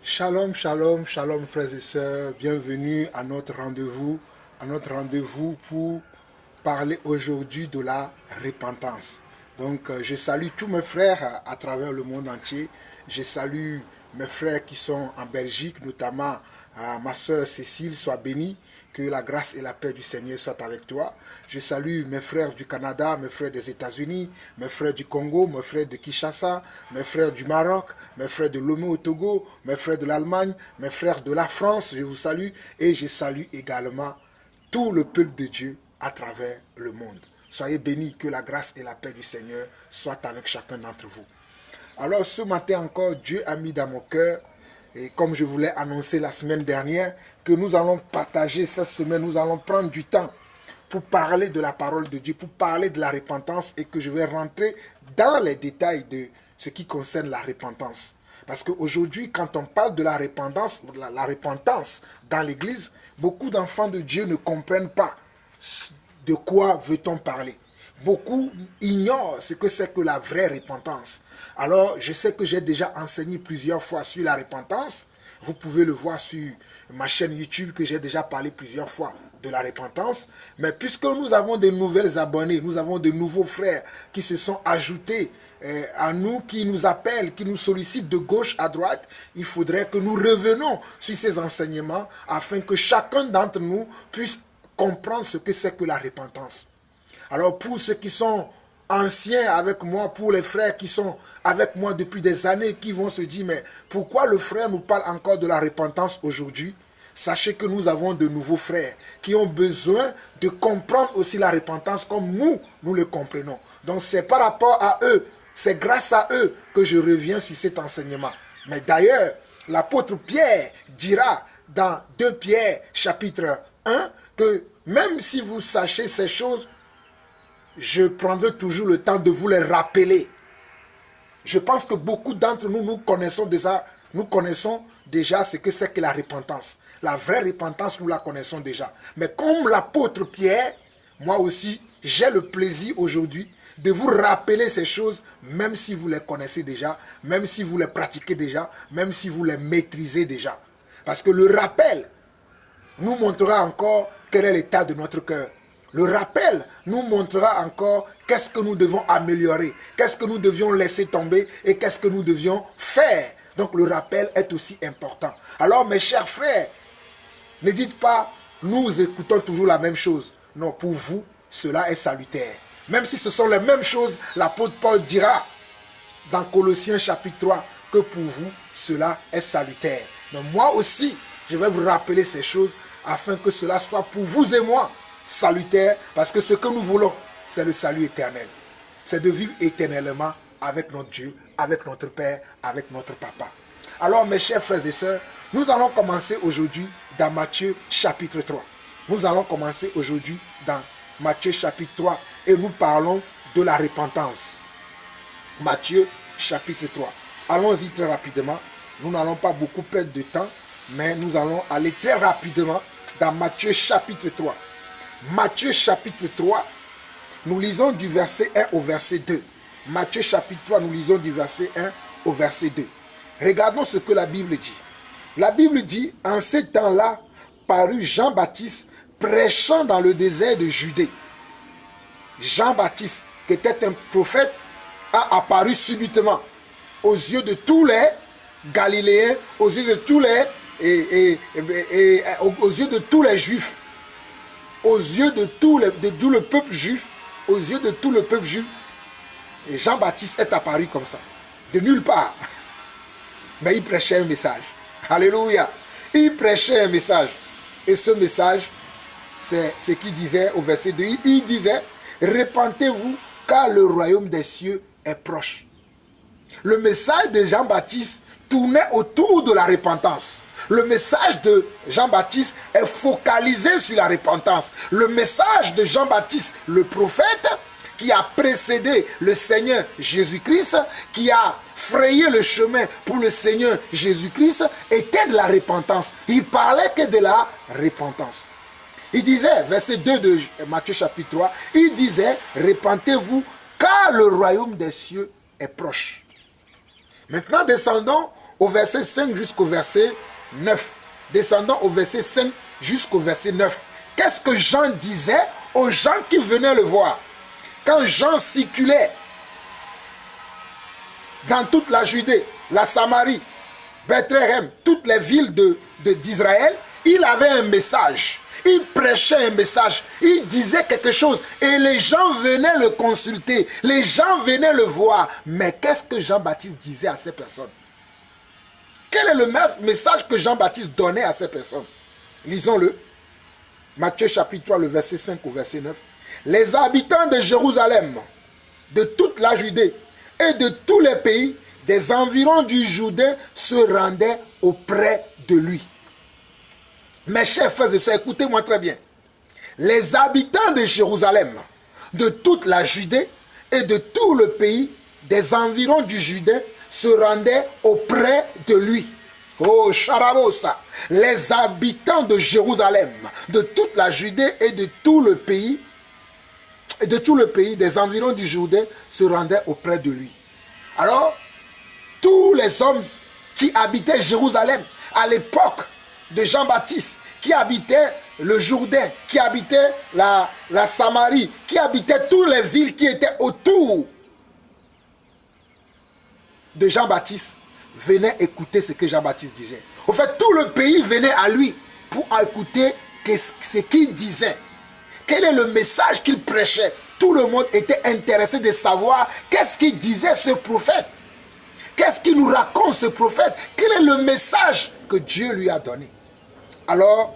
Shalom, shalom, shalom frères et sœurs, bienvenue à notre rendez-vous pour parler aujourd'hui de la repentance. Donc je salue tous mes frères à travers le monde entier, je salue mes frères qui sont en Belgique, notamment ma sœur Cécile, sois bénie, que la grâce et la paix du Seigneur soient avec toi. Je salue mes frères du Canada, mes frères des États-Unis, mes frères du Congo, mes frères de Kinshasa, mes frères du Maroc, mes frères de Lomé au Togo, mes frères de l'Allemagne, mes frères de la France, je vous salue. Et je salue également tout le peuple de Dieu à travers le monde. Soyez bénis, que la grâce et la paix du Seigneur soient avec chacun d'entre vous. Alors ce matin encore, Dieu a mis dans mon cœur, et comme je vous l'ai annoncé la semaine dernière, que nous allons partager cette semaine, nous allons prendre du temps pour parler de la parole de Dieu, pour parler de la repentance, et que je vais rentrer dans les détails de ce qui concerne la repentance. Parce qu'aujourd'hui, quand on parle de la repentance dans l'église, beaucoup d'enfants de Dieu ne comprennent pas de quoi veut-on parler. Beaucoup ignorent ce que c'est que la vraie repentance. Alors, je sais que j'ai déjà enseigné plusieurs fois sur la repentance. Vous pouvez le voir sur ma chaîne YouTube que j'ai déjà parlé plusieurs fois de la repentance. Mais puisque nous avons de nouvelles abonnés, nous avons de nouveaux frères qui se sont ajoutés à nous, qui nous appellent, qui nous sollicitent de gauche à droite, il faudrait que nous revenions sur ces enseignements afin que chacun d'entre nous puisse comprendre ce que c'est que la repentance. Alors pour ceux qui sont anciens avec moi, pour les frères qui sont avec moi depuis des années, qui vont se dire, mais pourquoi le frère nous parle encore de la repentance aujourd'hui? Sachez que nous avons de nouveaux frères qui ont besoin de comprendre aussi la repentance comme nous le comprenons. Donc c'est par rapport à eux, c'est grâce à eux que je reviens sur cet enseignement. Mais d'ailleurs, l'apôtre Pierre dira dans 2 Pierre chapitre 1 que même si vous sachez ces choses, je prendrai toujours le temps de vous les rappeler. Je pense que beaucoup d'entre nous, nous connaissons déjà ce que c'est que la repentance. La vraie repentance, nous la connaissons déjà. Mais comme l'apôtre Pierre, moi aussi, j'ai le plaisir aujourd'hui de vous rappeler ces choses, même si vous les connaissez déjà, même si vous les pratiquez déjà, même si vous les maîtrisez déjà. Parce que le rappel nous montrera encore quel est l'état de notre cœur. Le rappel nous montrera encore qu'est-ce que nous devons améliorer, qu'est-ce que nous devions laisser tomber et qu'est-ce que nous devions faire. Donc le rappel est aussi important. Alors mes chers frères, ne dites pas, nous écoutons toujours la même chose. Non, pour vous, cela est salutaire. Même si ce sont les mêmes choses, l'apôtre Paul dira dans Colossiens chapitre 3 que pour vous, cela est salutaire. Donc moi aussi, je vais vous rappeler ces choses afin que cela soit pour vous et moi salutaire, parce que ce que nous voulons, c'est le salut éternel. C'est de vivre éternellement avec notre Dieu, avec notre Père, avec notre Papa. Alors mes chers frères et sœurs, nous allons commencer aujourd'hui dans Matthieu chapitre 3. Nous allons commencer aujourd'hui dans Matthieu chapitre 3 et nous parlons de la repentance. Matthieu chapitre 3. Allons-y très rapidement. Nous n'allons pas beaucoup perdre de temps, mais nous allons aller très rapidement dans Matthieu chapitre 3. Matthieu chapitre 3, nous lisons du verset 1 au verset 2. Matthieu chapitre 3, nous lisons du verset 1 au verset 2. Regardons ce que la Bible dit. La Bible dit, en ces temps-là, parut Jean-Baptiste prêchant dans le désert de Judée. Jean-Baptiste, qui était un prophète, a apparu subitement aux yeux de tous les Galiléens, aux yeux de tous aux yeux de tous les Juifs. Aux yeux de tout le peuple juif, aux yeux de tout le peuple juif, et Jean-Baptiste est apparu comme ça, de nulle part. Mais il prêchait un message. Alléluia. Il prêchait un message. Et ce message, c'est ce qu'il disait au verset 2. Il disait, repentez-vous, car le royaume des cieux est proche. Le message de Jean-Baptiste tournait autour de la repentance. Le message de Jean-Baptiste est focalisé sur la repentance. Le message de Jean-Baptiste, le prophète, qui a précédé le Seigneur Jésus-Christ, qui a frayé le chemin pour le Seigneur Jésus-Christ, était de la repentance. Il parlait que de la repentance. Il disait, verset 2 de Matthieu chapitre 3, il disait, repentez-vous, car le royaume des cieux est proche. Maintenant, descendons au verset 5 jusqu'au verset 9. Descendons au verset 5 jusqu'au verset 9. Qu'est-ce que Jean disait aux gens qui venaient le voir? Quand Jean circulait dans toute la Judée, la Samarie, Bethléem, toutes les villes d'Israël, il avait un message. Il prêchait un message. Il disait quelque chose. Et les gens venaient le consulter. Les gens venaient le voir. Mais qu'est-ce que Jean-Baptiste disait à ces personnes? Quel est le message que Jean-Baptiste donnait à ces personnes? Lisons-le. Matthieu chapitre 3, le verset 5 au verset 9. Les habitants de Jérusalem, de toute la Judée et de tous les pays des environs du Jourdain se rendaient auprès de lui. Mes chers frères et sœurs, écoutez-moi très bien. Les habitants de Jérusalem, de toute la Judée et de tout le pays des environs du Jourdain se rendaient auprès de lui. Oh, Charabosa. Les habitants de Jérusalem, de toute la Judée et de tout le pays des environs du Jourdain se rendaient auprès de lui. Alors, tous les hommes qui habitaient Jérusalem à l'époque de Jean-Baptiste, qui habitaient le Jourdain, qui habitaient la Samarie, qui habitaient toutes les villes qui étaient autour de Jean-Baptiste, venaient écouter ce que Jean-Baptiste disait. En fait, tout le pays venait à lui pour écouter ce qu'il disait. Quel est le message qu'il prêchait? Tout le monde était intéressé de savoir qu'est-ce qu'il disait ce prophète. Qu'est-ce qu'il nous raconte ce prophète? Quel est le message que Dieu lui a donné? Alors,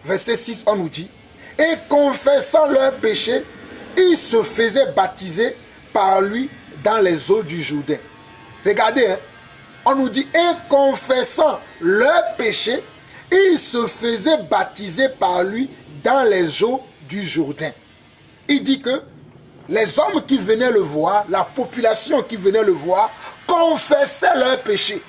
verset 6, on nous dit, et confessant leurs péchés, ils se faisaient baptiser par lui dans les eaux du Jourdain. Regardez, hein, on nous dit, et confessant leurs péchés, ils se faisaient baptiser par lui dans les eaux du Jourdain. Il dit que les hommes qui venaient le voir, la population qui venait le voir, confessaient leurs péchés.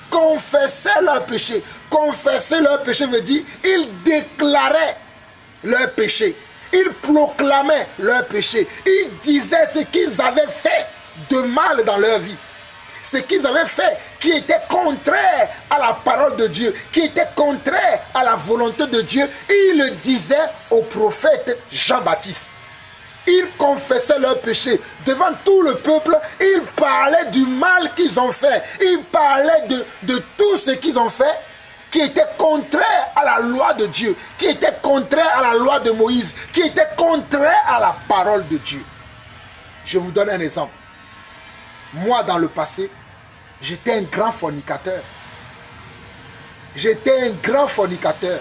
Confessaient leurs péchés. Confesser leurs péchés veut dire, ils déclaraient leurs péchés. Ils proclamaient leurs péchés. Ils disaient ce qu'ils avaient fait de mal dans leur vie. Ce qu'ils avaient fait qui était contraire à la parole de Dieu, qui était contraire à la volonté de Dieu. Ils le disaient au prophète Jean-Baptiste. Ils confessaient leurs péchés devant tout le peuple. Ils parlaient du mal qu'ils ont fait. Ils parlaient de tout ce qu'ils ont fait qui était contraire à la loi de Dieu, qui était contraire à la loi de Moïse, qui était contraire à la parole de Dieu. Je vous donne un exemple. Moi, dans le passé, j'étais un grand fornicateur. J'étais un grand fornicateur.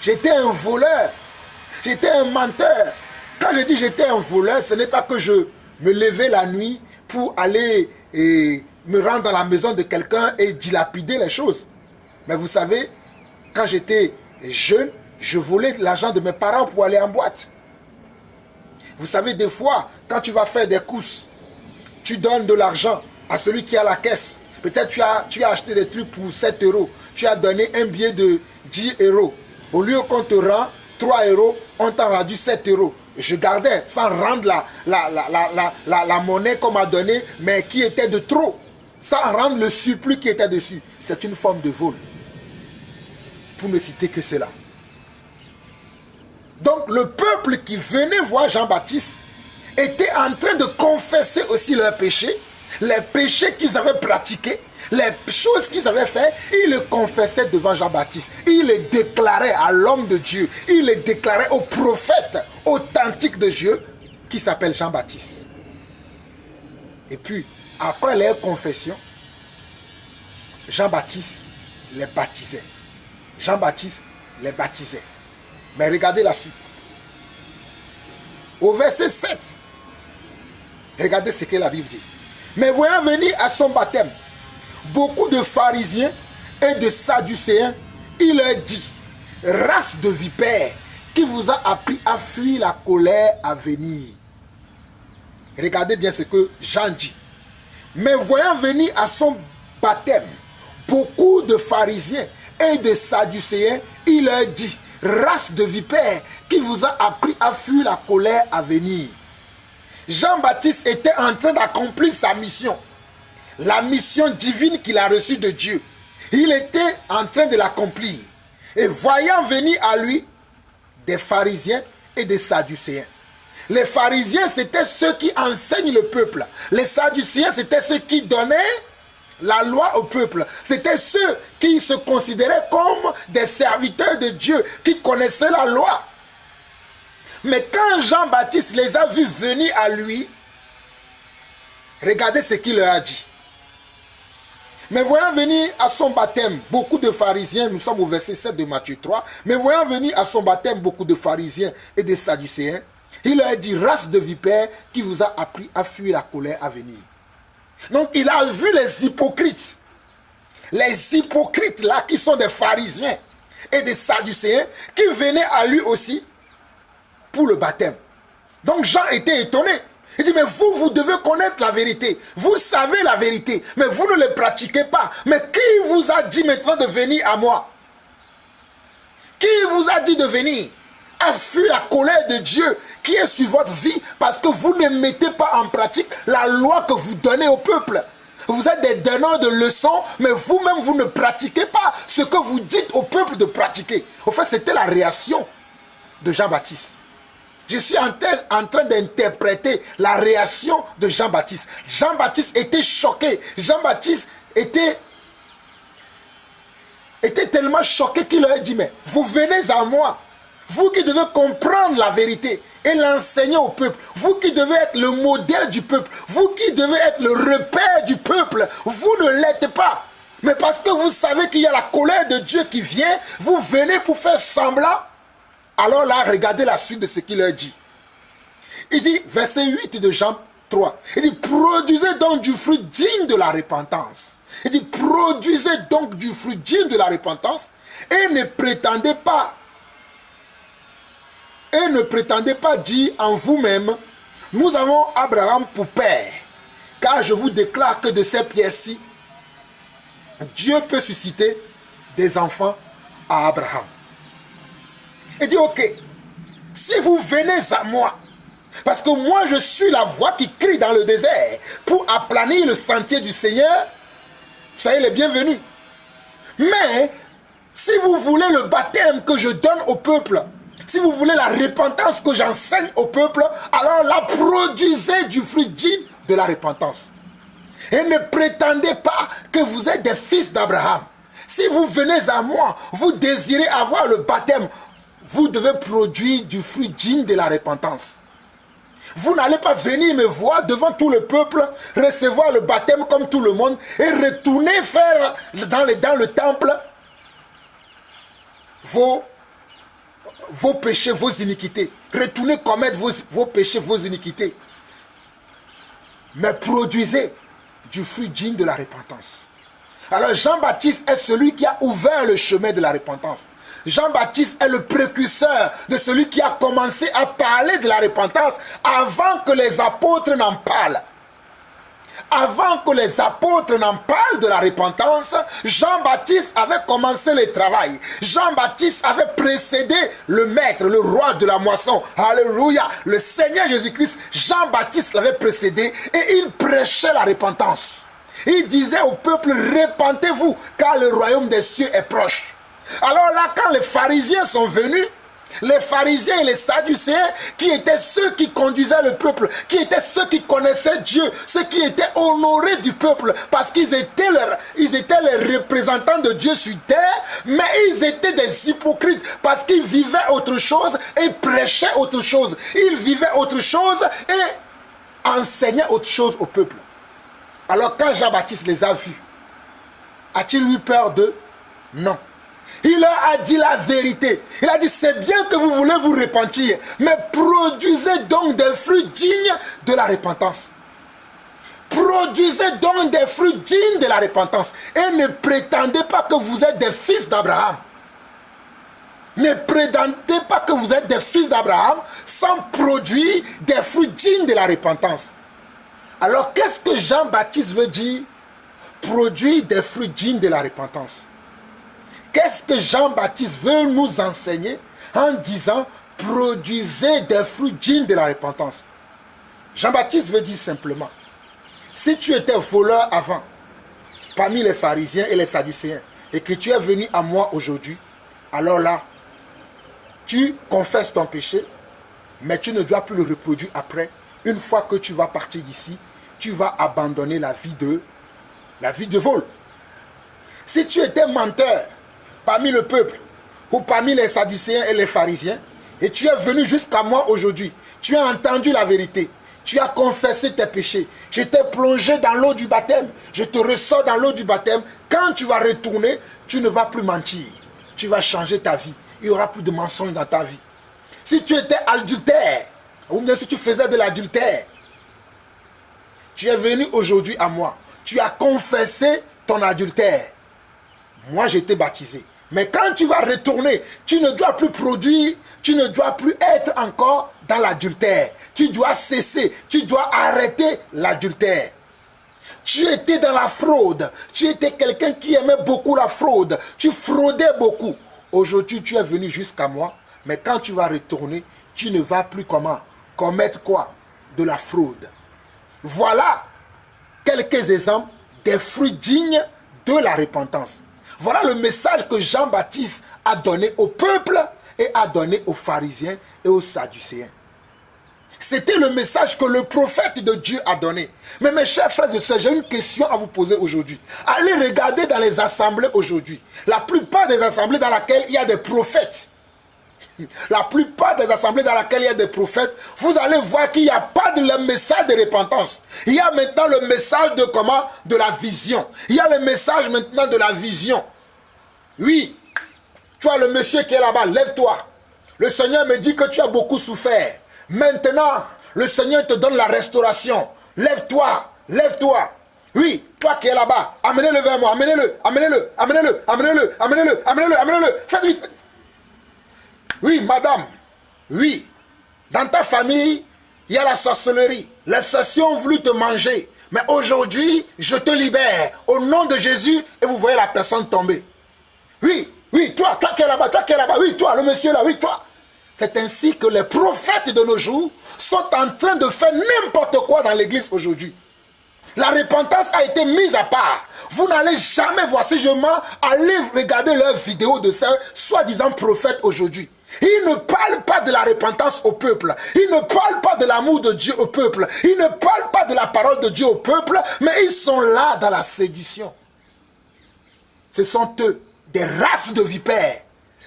J'étais un voleur. J'étais un menteur. Quand je dis j'étais un voleur, ce n'est pas que je me levais la nuit pour aller me rendre dans la maison de quelqu'un et dilapider les choses. Mais vous savez, quand j'étais jeune, je volais de l'argent de mes parents pour aller en boîte. Vous savez, des fois, quand tu vas faire des courses, tu donnes de l'argent à celui qui a la caisse. Peut-être tu as acheté des trucs pour 7 euros. Tu as donné un billet de 10 euros. Au lieu qu'on te rend 3 euros, on t'a rendu 7 euros. Je gardais sans rendre la monnaie qu'on m'a donnée, mais qui était de trop. Sans rendre le surplus qui était dessus. C'est une forme de vol. Pour ne citer que cela. Donc le peuple qui venait voir Jean-Baptiste était en train de confesser aussi leurs péchés, les péchés qu'ils avaient pratiqués, les choses qu'ils avaient fait. Ils le confessaient devant Jean-Baptiste. Ils les déclaraient à l'homme de Dieu. Ils les déclaraient au prophète authentique de Dieu qui s'appelle Jean-Baptiste. Et puis, après leur confession, Jean-Baptiste les baptisait. Jean-Baptiste les baptisait. Mais regardez la suite. Au verset 7, regardez ce que la Bible dit. Mais voyant venir à son baptême beaucoup de pharisiens et de sadducéens, il leur dit, race de vipères, qui vous a appris à fuir la colère à venir. Regardez bien ce que Jean dit. Mais voyant venir à son baptême beaucoup de pharisiens et de sadducéens, il leur dit, race de vipères, qui vous a appris à fuir la colère à venir. Jean-Baptiste était en train d'accomplir sa mission. la mission divine qu'il a reçue de Dieu. Il était en train de l'accomplir. Et voyant venir à lui des pharisiens et des sadducéens. Les pharisiens, c'était ceux qui enseignent le peuple. Les sadducéens, c'était ceux qui donnaient la loi au peuple. C'était ceux qui se considéraient comme des serviteurs de Dieu, qui connaissaient la loi. Mais quand Jean-Baptiste les a vus venir à lui, regardez ce qu'il leur a dit. Mais voyant venir à son baptême beaucoup de pharisiens, nous sommes au verset 7 de Matthieu 3, mais voyant venir à son baptême beaucoup de pharisiens et de sadducéens, il leur a dit, race de vipères qui vous a appris à fuir la colère à venir. Donc il a vu les hypocrites là qui sont des pharisiens et des sadducéens qui venaient à lui aussi pour le baptême. Donc Jean était étonné. Il dit, mais vous devez connaître la vérité. Vous savez la vérité, mais vous ne le pratiquez pas. Mais qui vous a dit maintenant de venir à moi? Qui vous a dit de venir à fuir la colère de Dieu qui est sur votre vie parce que vous ne mettez pas en pratique la loi que vous donnez au peuple? Vous êtes des donneurs de leçons, mais vous-même, vous ne pratiquez pas ce que vous dites au peuple de pratiquer. En fait, c'était la réaction de Jean-Baptiste. Je suis en train d'interpréter la réaction de Jean-Baptiste. Jean-Baptiste était choqué. Jean-Baptiste était tellement choqué qu'il leur a dit, mais vous venez à moi, vous qui devez comprendre la vérité et l'enseigner au peuple, vous qui devez être le modèle du peuple, vous qui devez être le repère du peuple, vous ne l'êtes pas. Mais parce que vous savez qu'il y a la colère de Dieu qui vient, vous venez pour faire semblant. Alors là, regardez la suite de ce qu'il leur dit. Il dit, verset 8 de Jean 3, il dit, produisez donc du fruit digne de la repentance. Il dit, produisez donc du fruit digne de la repentance et ne prétendez pas dire en vous-même, nous avons Abraham pour père, car je vous déclare que de ces pierres-ci, Dieu peut susciter des enfants à Abraham. Il dit, ok, si vous venez à moi, parce que moi je suis la voix qui crie dans le désert pour aplanir le sentier du Seigneur, soyez les bienvenus. Mais, si vous voulez le baptême que je donne au peuple, si vous voulez la repentance que j'enseigne au peuple, alors là, produisez du fruit digne de la repentance. Et ne prétendez pas que vous êtes des fils d'Abraham. Si vous venez à moi, vous désirez avoir le baptême, vous devez produire du fruit digne de la repentance. Vous n'allez pas venir me voir devant tout le peuple, recevoir le baptême comme tout le monde et retourner faire dans le temple vos péchés, vos iniquités. Retournez commettre vos péchés, vos iniquités. Mais produisez du fruit digne de la repentance. Alors Jean-Baptiste est celui qui a ouvert le chemin de la repentance. Jean-Baptiste est le précurseur de celui qui a commencé à parler de la repentance avant que les apôtres n'en parlent. Avant que les apôtres n'en parlent de la repentance, Jean-Baptiste avait commencé le travail. Jean-Baptiste avait précédé le maître, le roi de la moisson. Alléluia. Le Seigneur Jésus-Christ, Jean-Baptiste l'avait précédé et il prêchait la repentance. Il disait au peuple, repentez-vous car le royaume des cieux est proche. Alors là, quand les pharisiens sont venus, les pharisiens et les sadducéens, qui étaient ceux qui conduisaient le peuple, qui étaient ceux qui connaissaient Dieu, ceux qui étaient honorés du peuple, parce qu'ils étaient les représentants de Dieu sur terre, mais ils étaient des hypocrites, parce qu'ils vivaient autre chose et prêchaient autre chose. Ils vivaient autre chose et enseignaient autre chose au peuple. Alors quand Jean-Baptiste les a vus, a-t-il eu peur d'eux? Non. Il leur a dit la vérité. Il a dit, c'est bien que vous voulez vous repentir, mais produisez donc des fruits dignes de la repentance. Produisez donc des fruits dignes de la repentance. Et ne prétendez pas que vous êtes des fils d'Abraham. Ne prétendez pas que vous êtes des fils d'Abraham sans produire des fruits dignes de la repentance. Alors, qu'est-ce que Jean-Baptiste veut dire? Produire des fruits dignes de la repentance. Qu'est-ce que Jean-Baptiste veut nous enseigner en disant produisez des fruits dignes de la repentance? Jean-Baptiste veut dire simplement Si tu étais voleur avant, parmi les pharisiens et les sadducéens, et que tu es venu à moi aujourd'hui, alors là, tu confesses ton péché, mais tu ne dois plus le reproduire après. Une fois que tu vas partir d'ici, tu vas abandonner la vie de vol. Si tu étais menteur parmi le peuple, ou parmi les sadducéens et les pharisiens, et tu es venu jusqu'à moi aujourd'hui, tu as entendu la vérité, tu as confessé tes péchés, je t'ai plongé dans l'eau du baptême, je te ressors dans l'eau du baptême, quand tu vas retourner, tu ne vas plus mentir, tu vas changer ta vie, il n'y aura plus de mensonges dans ta vie. Si tu étais adultère, ou bien si tu faisais de l'adultère, tu es venu aujourd'hui à moi, tu as confessé ton adultère, moi j'ai été baptisé. Mais quand tu vas retourner, tu ne dois plus produire, tu ne dois plus être encore dans l'adultère. Tu dois cesser, tu dois arrêter l'adultère. Tu étais dans la fraude, tu étais quelqu'un qui aimait beaucoup la fraude, tu fraudais beaucoup. Aujourd'hui, tu es venu jusqu'à moi, mais quand tu vas retourner, tu ne vas plus commettre quoi? De la fraude. Voilà quelques exemples des fruits dignes de la repentance. Voilà le message que Jean-Baptiste a donné au peuple et a donné aux pharisiens et aux sadducéens. C'était le message que le prophète de Dieu a donné. Mais mes chers frères et sœurs, j'ai une question à vous poser aujourd'hui. Allez regarder dans les assemblées aujourd'hui. La plupart des assemblées dans lesquelles il y a des prophètes, la plupart des assemblées dans lesquelles il y a des prophètes, vous allez voir qu'il n'y a pas de message de repentance. Il y a maintenant le message de comment? De la vision. Il y a le message maintenant de la vision. Oui, tu as le monsieur qui est là-bas, lève-toi. Le Seigneur me dit que tu as beaucoup souffert. Maintenant, le Seigneur te donne la restauration. Lève-toi, lève-toi. Oui, toi qui es là-bas, amenez-le vers moi, amenez-le, amenez-le, amenez-le, amenez-le, amenez-le, amenez-le, amenez-le. Faites vite. Oui, madame, oui, dans ta famille, il y a la sorcellerie. Les sorciers ont voulu te manger. Mais aujourd'hui, je te libère au nom de Jésus et vous voyez la personne tomber. Oui, oui, toi qui es là-bas, oui, toi, le monsieur là, oui, toi. C'est ainsi que les prophètes de nos jours sont en train de faire n'importe quoi dans l'église aujourd'hui. La repentance a été mise à part. Vous n'allez jamais voir ces gens aller regarder leurs vidéos de ces soi-disant prophètes aujourd'hui. Ils ne parlent pas de la repentance au peuple. Ils ne parlent pas de l'amour de Dieu au peuple. Ils ne parlent pas de la parole de Dieu au peuple, mais ils sont là dans la séduction. Ce sont eux, des races de vipères.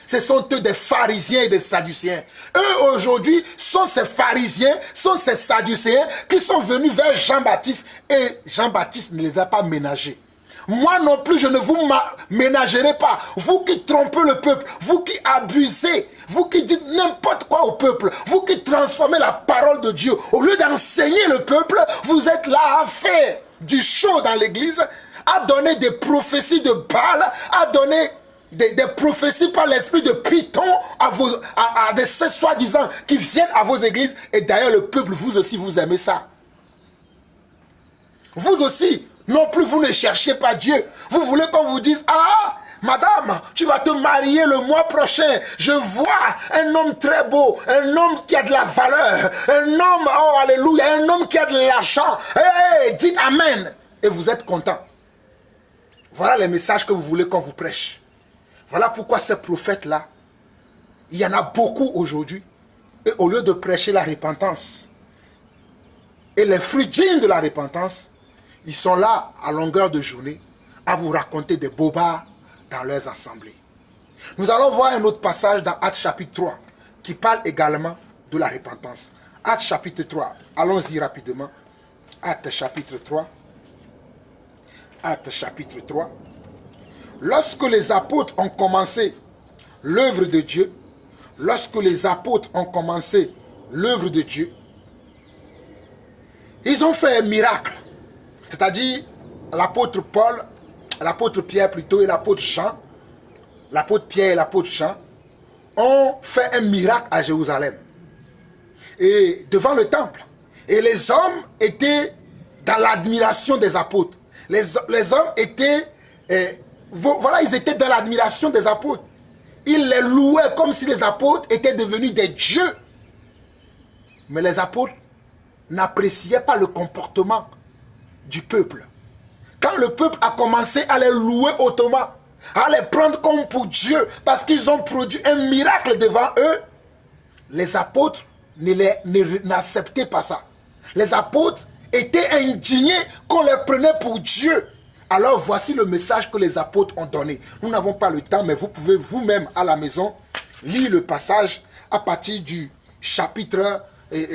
Ce sont eux des pharisiens et des sadducéens. Eux aujourd'hui sont ces pharisiens, sont ces sadducéens qui sont venus vers Jean-Baptiste et Jean-Baptiste ne les a pas ménagés. Moi non plus, je ne vous ménagerai pas. Vous qui trompez le peuple, vous qui abusez, vous qui dites n'importe quoi au peuple, vous qui transformez la parole de Dieu, au lieu d'enseigner le peuple, vous êtes là à faire du show dans l'église, à donner des prophéties de Baal, à donner des prophéties par l'esprit de Python à des soi-disant qui viennent à vos églises. Et d'ailleurs, le peuple, vous aussi, vous aimez ça. Vous aussi, non plus, vous ne cherchez pas Dieu. Vous voulez qu'on vous dise, ah, madame, tu vas te marier le mois prochain. Je vois un homme très beau, un homme qui a de la valeur, un homme, oh alléluia, un homme qui a de l'argent. Hey, dites amen. Et vous êtes content. Voilà les messages que vous voulez qu'on vous prêche. Voilà pourquoi ces prophètes-là, il y en a beaucoup aujourd'hui. Et au lieu de prêcher la repentance et les fruits dignes de la repentance, ils sont là à longueur de journée à vous raconter des bobards dans leurs assemblées. Nous allons voir un autre passage dans Actes chapitre 3 qui parle également de la repentance. Actes chapitre 3, allons-y rapidement. Actes chapitre 3. Actes chapitre 3. Lorsque les apôtres ont commencé l'œuvre de Dieu, ils ont fait un miracle. C'est-à-dire l'apôtre Paul, l'apôtre Pierre plutôt et l'apôtre Jean, l'apôtre Pierre et l'apôtre Jean ont fait un miracle à Jérusalem et devant le temple. Et les hommes étaient dans l'admiration des apôtres. Les hommes étaient, voilà, ils étaient dans l'admiration des apôtres. Ils les louaient comme si les apôtres étaient devenus des dieux. Mais les apôtres n'appréciaient pas le comportement du peuple. Quand le peuple a commencé à les louer hautement, à les prendre comme pour Dieu, parce qu'ils ont produit un miracle devant eux, les apôtres n'acceptaient pas ça. Les apôtres étaient indignés qu'on les prenait pour Dieu. Alors voici le message que les apôtres ont donné. Nous n'avons pas le temps, mais vous pouvez vous-même à la maison lire le passage à partir du chapitre,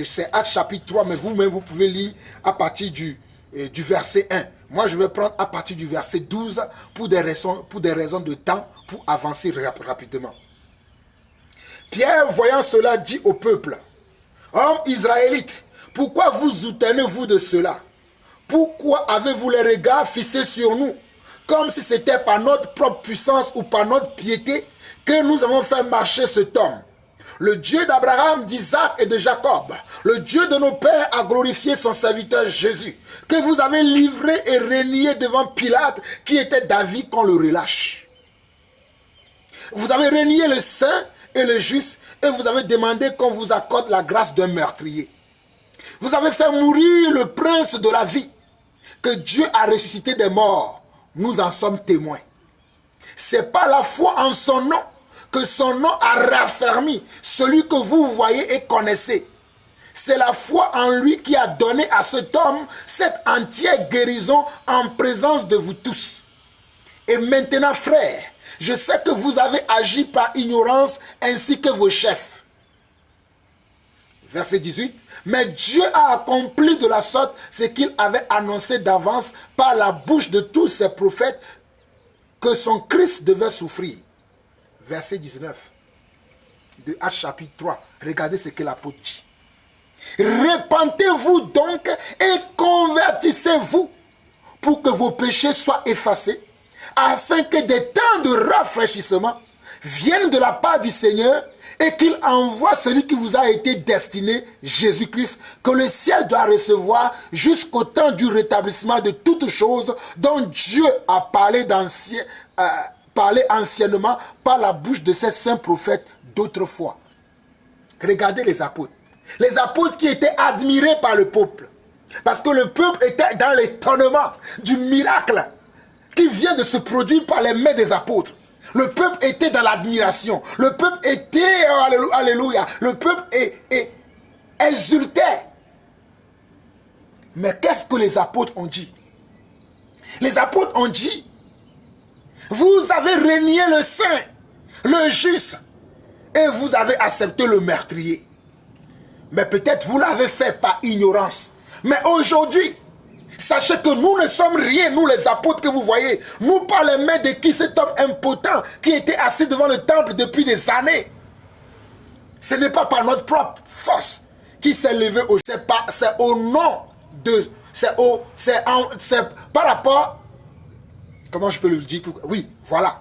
c'est Actes chapitre 3, mais vous-même vous pouvez lire à partir du verset 1. Moi je vais prendre à partir du verset 12 pour des raisons de temps, pour avancer rapidement. Pierre, voyant cela, dit au peuple: Hommes israélites, pourquoi vous soutenez-vous de cela? Pourquoi avez-vous les regards fixés sur nous, comme si c'était par notre propre puissance ou par notre piété que nous avons fait marcher cet homme? Le Dieu d'Abraham, d'Isaac et de Jacob, le Dieu de nos pères a glorifié son serviteur Jésus, que vous avez livré et renié devant Pilate, qui était d'avis qu'on le relâche. Vous avez renié le saint et le juste, et vous avez demandé qu'on vous accorde la grâce d'un meurtrier. Vous avez fait mourir le prince de la vie, que Dieu a ressuscité des morts. Nous en sommes témoins. C'est par la foi en son nom que son nom a raffermi celui que vous voyez et connaissez. C'est la foi en lui qui a donné à cet homme cette entière guérison en présence de vous tous. Et maintenant, frères, je sais que vous avez agi par ignorance ainsi que vos chefs. Verset 18. Mais Dieu a accompli de la sorte ce qu'il avait annoncé d'avance par la bouche de tous ses prophètes, que son Christ devait souffrir. Verset 19 de Actes chapitre 3. Regardez ce que l'apôtre dit. Repentez-vous donc et convertissez-vous pour que vos péchés soient effacés, afin que des temps de rafraîchissement viennent de la part du Seigneur, et qu'il envoie celui qui vous a été destiné, Jésus-Christ, que le ciel doit recevoir jusqu'au temps du rétablissement de toutes choses dont Dieu a parlé anciennement par la bouche de ses saints prophètes d'autrefois. Regardez les apôtres. Les apôtres qui étaient admirés par le peuple. Parce que le peuple était dans l'étonnement du miracle qui vient de se produire par les mains des apôtres. Le peuple était dans l'admiration. Le peuple était, alléluia, le peuple exultait. Mais qu'est-ce que les apôtres ont dit? Les apôtres ont dit: vous avez renié le saint, le juste, et vous avez accepté le meurtrier. Mais peut-être vous l'avez fait par ignorance. Mais aujourd'hui, sachez que nous ne sommes rien, nous les apôtres que vous voyez. Nous par les mains de qui? Cet homme impotent qui était assis devant le temple depuis des années. Ce n'est pas par notre propre force qui s'est levé. C'est au nom de... C'est par rapport... Comment je peux le dire? Oui, voilà.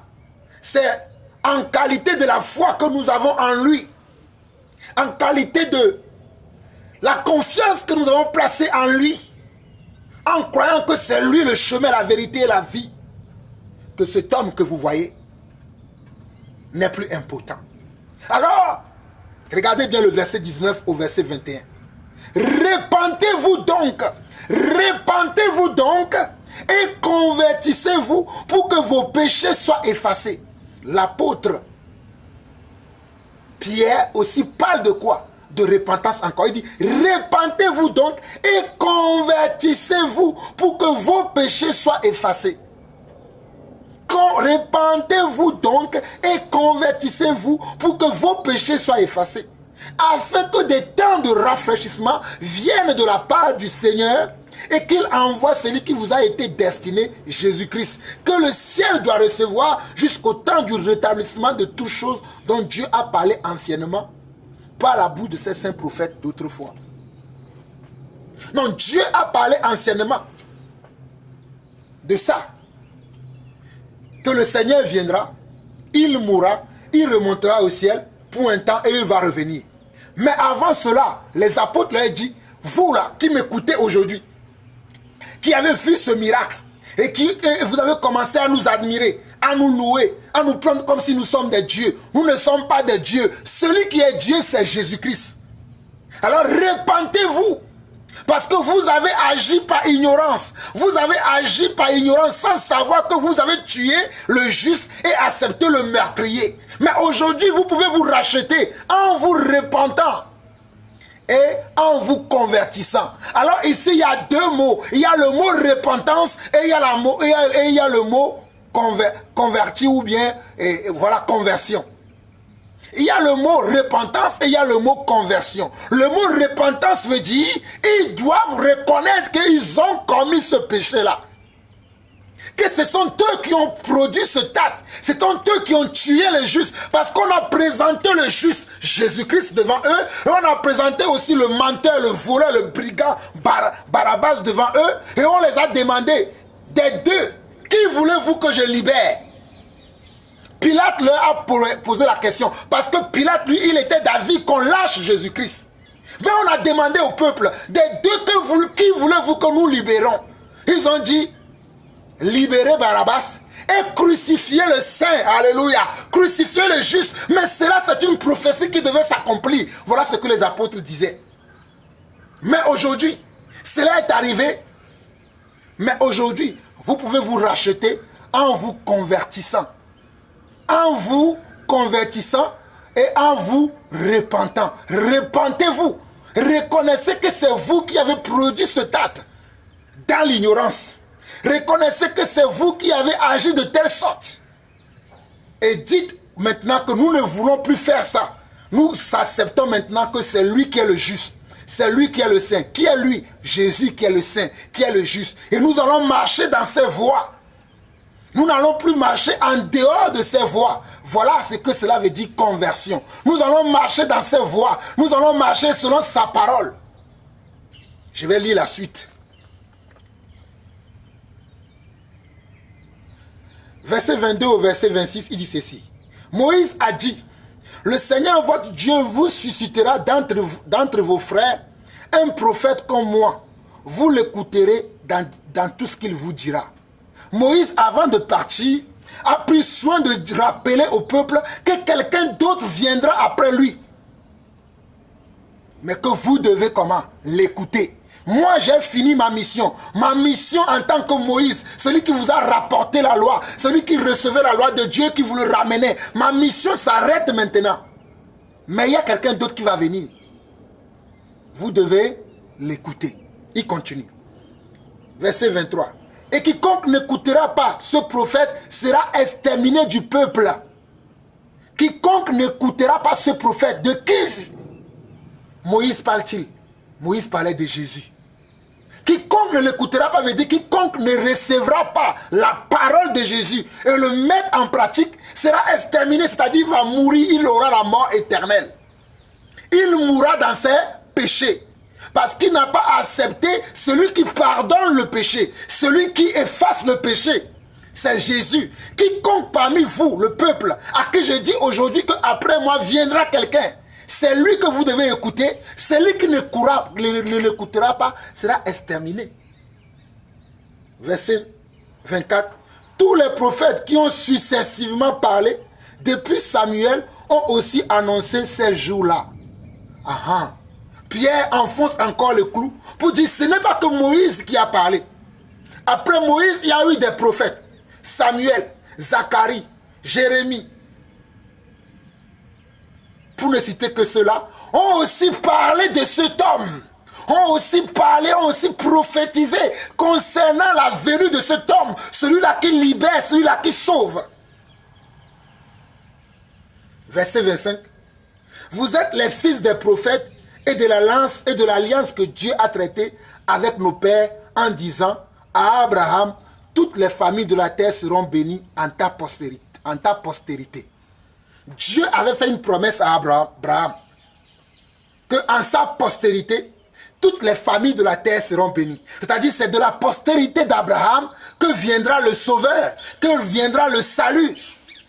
C'est en qualité de la foi que nous avons en lui. En qualité de la confiance que nous avons placée en lui. En croyant que c'est lui le chemin, la vérité et la vie, que cet homme que vous voyez n'est plus impotent. Alors, regardez bien le verset 19 au verset 21. Repentez-vous donc et convertissez-vous pour que vos péchés soient effacés. L'apôtre Pierre aussi parle de quoi? De repentance encore. Il dit: repentez-vous donc et convertissez-vous pour que vos péchés soient effacés. Repentez-vous donc et convertissez-vous pour que vos péchés soient effacés, afin que des temps de rafraîchissement viennent de la part du Seigneur, et qu'il envoie celui qui vous a été destiné, Jésus-Christ, que le ciel doit recevoir jusqu'au temps du rétablissement de toutes choses dont Dieu a parlé anciennement par la bouche de ses saints prophètes d'autrefois. Non, Dieu a parlé anciennement de ça. Que le Seigneur viendra, il mourra, il remontera au ciel pour un temps et il va revenir. Mais avant cela, les apôtres leur ont dit: vous là, qui m'écoutez aujourd'hui, qui avez vu ce miracle, et vous avez commencé à nous admirer, à nous louer, à nous prendre comme si nous sommes des dieux. Nous ne sommes pas des dieux. Celui qui est Dieu, c'est Jésus-Christ. Alors repentez-vous Parce que vous avez agi par ignorance. Vous avez agi par ignorance sans savoir que vous avez tué le juste et accepté le meurtrier. Mais aujourd'hui, vous pouvez vous racheter en vous repentant et en vous convertissant. Alors ici, il y a deux mots. Il y a le mot repentance et il y a le mot converti ou bien voilà, conversion. Il y a le mot repentance et il y a le mot conversion. Le mot repentance veut dire ils doivent reconnaître qu'ils ont commis ce péché-là. Que ce sont eux qui ont produit ce acte. Ce sont eux qui ont tué le juste. Parce qu'on a présenté le juste, Jésus-Christ, devant eux. Et on a présenté aussi le menteur, le voleur, le brigand, Barabbas devant eux. Et on les a demandé, des deux, qui voulez-vous que je libère? Pilate leur a posé la question. Parce que Pilate, lui, il était d'avis qu'on lâche Jésus-Christ. Mais on a demandé au peuple, des deux, qui voulez-vous que nous libérons? Ils ont dit, libérer Barabbas et crucifier le saint, alléluia, crucifier le juste. Mais cela, c'est une prophétie qui devait s'accomplir. Voilà ce que les apôtres disaient. Mais aujourd'hui, cela est arrivé. Mais aujourd'hui, vous pouvez vous racheter en vous convertissant. En vous convertissant et en vous repentant. Repentez-vous. Reconnaissez que c'est vous qui avez produit ce acte dans l'ignorance. Reconnaissez que c'est vous qui avez agi de telle sorte. Et dites maintenant que nous ne voulons plus faire ça. Nous acceptons maintenant que c'est lui qui est le juste. C'est lui qui est le saint. Qui est lui? Jésus qui est le saint, qui est le juste. Et nous allons marcher dans ses voies. Nous n'allons plus marcher en dehors de ses voies. Voilà ce que cela veut dire conversion. Nous allons marcher dans ses voies. Nous allons marcher selon sa parole. Je vais lire la suite. Verset 22 au verset 26, il dit ceci. Moïse a dit, le Seigneur votre Dieu vous suscitera d'entre vos frères un prophète comme moi. Vous l'écouterez dans tout ce qu'il vous dira. Moïse, avant de partir, a pris soin de rappeler au peuple que quelqu'un d'autre viendra après lui. Mais que vous devez comment? L'écouter. Moi, j'ai fini ma mission. Ma mission en tant que Moïse, celui qui vous a rapporté la loi, celui qui recevait la loi de Dieu, qui vous le ramenait. Ma mission s'arrête maintenant. Mais il y a quelqu'un d'autre qui va venir. Vous devez l'écouter. Il continue. Verset 23. Et quiconque n'écoutera pas ce prophète sera exterminé du peuple. Quiconque n'écoutera pas ce prophète, de qui Moïse parle-t-il? Moïse parlait de Jésus. Quiconque ne l'écoutera pas veut dire quiconque ne recevra pas la parole de Jésus et le mettre en pratique sera exterminé, c'est-à-dire va mourir, il aura la mort éternelle. Il mourra dans ses péchés. Parce qu'il n'a pas accepté celui qui pardonne le péché, celui qui efface le péché. C'est Jésus. Quiconque parmi vous, le peuple, à qui je dis aujourd'hui qu'après moi viendra quelqu'un, c'est lui que vous devez écouter. Celui qui ne l'écoutera pas sera exterminé. Verset 24. Tous les prophètes qui ont successivement parlé depuis Samuel ont aussi annoncé ces jours-là. Aha. Pierre enfonce encore le clou pour dire ce n'est pas que Moïse qui a parlé. Après Moïse, il y a eu des prophètes. Samuel, Zacharie, Jérémie, pour ne citer que ceux-là, ont aussi parlé de cet homme. Ont aussi parlé, ont aussi prophétisé concernant la venue de cet homme. Celui-là qui libère, celui-là qui sauve. Verset 25. Vous êtes les fils des prophètes et de l'alliance et de l'alliance que Dieu a traitée avec nos pères en disant à Abraham, toutes les familles de la terre seront bénies en ta postérité. Dieu avait fait une promesse à Abraham que en sa postérité, toutes les familles de la terre seront bénies. C'est-à-dire c'est de la postérité d'Abraham que viendra le sauveur, que viendra le salut.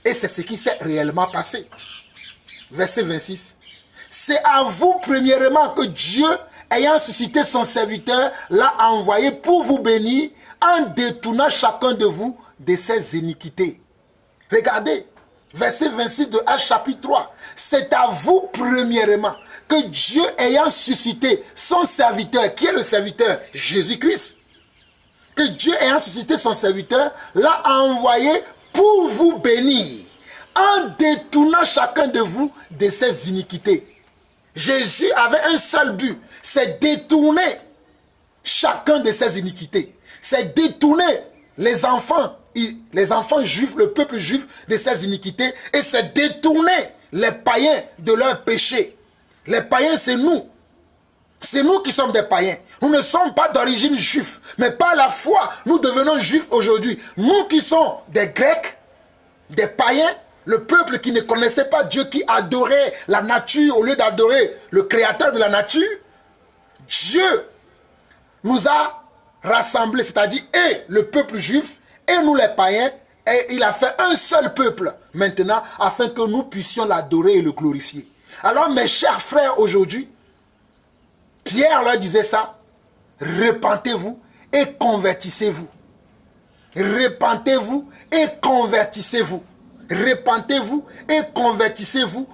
Et c'est ce qui s'est réellement passé. Verset 26. C'est à vous premièrement que Dieu, ayant suscité son serviteur, l'a envoyé pour vous bénir en détournant chacun de vous de ses iniquités. Regardez, verset 26 de Actes chapitre 3. C'est à vous premièrement que Dieu ayant suscité son serviteur, qui est le serviteur Jésus-Christ, que Dieu ayant suscité son serviteur, l'a envoyé pour vous bénir, en détournant chacun de vous de ses iniquités. Jésus avait un seul but, c'est détourner chacun de ses iniquités. C'est détourner les enfants juifs, le peuple juif de ses iniquités, et c'est détourner les païens de leurs péchés. Les païens, c'est nous. C'est nous qui sommes des païens. Nous ne sommes pas d'origine juive, mais par la foi, nous devenons juifs aujourd'hui. Nous qui sommes des Grecs, des païens, le peuple qui ne connaissait pas Dieu, qui adorait la nature au lieu d'adorer le créateur de la nature, Dieu nous a rassemblés, c'est-à-dire et le peuple juif et nous les païens, et il a fait un seul peuple maintenant afin que nous puissions l'adorer et le glorifier. Alors mes chers frères, aujourd'hui, Pierre leur disait ça, repentez-vous et convertissez-vous. Repentez-vous et convertissez-vous. Repentez-vous et convertissez-vous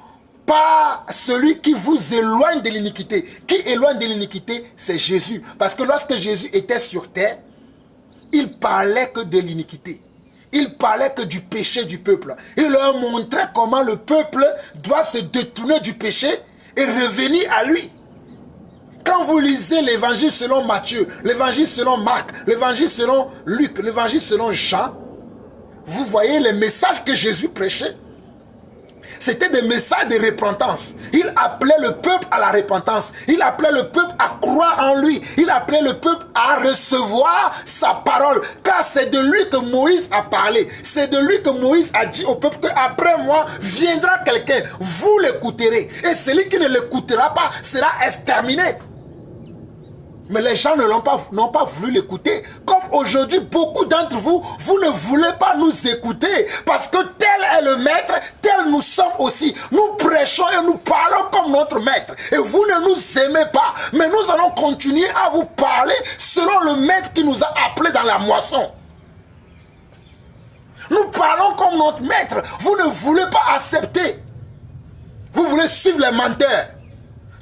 par celui qui vous éloigne de l'iniquité. Qui éloigne de l'iniquité? C'est Jésus. Parce que lorsque Jésus était sur terre, il parlait que de l'iniquité. Il parlait que du péché du peuple. Il leur montrait comment le peuple doit se détourner du péché et revenir à lui. Quand vous lisez l'évangile selon Matthieu, l'évangile selon Marc, l'évangile selon Luc, l'évangile selon Jean, vous voyez les messages que Jésus prêchait. C'était des messages de repentance. Il appelait le peuple à la repentance. Il appelait le peuple à croire en lui. Il appelait le peuple à recevoir sa parole. Car c'est de lui que Moïse a parlé. C'est de lui que Moïse a dit au peuple qu'après moi viendra quelqu'un. Vous l'écouterez. Et celui qui ne l'écoutera pas sera exterminé. Mais les gens n'ont pas voulu l'écouter. Comme aujourd'hui, beaucoup d'entre vous, vous ne voulez pas nous écouter. Parce que tel est le maître, tel nous sommes aussi. Nous prêchons et nous parlons comme notre maître. Et vous ne nous aimez pas. Mais nous allons continuer à vous parler selon le maître qui nous a appelés dans la moisson. Nous parlons comme notre maître. Vous ne voulez pas accepter. Vous voulez suivre les menteurs.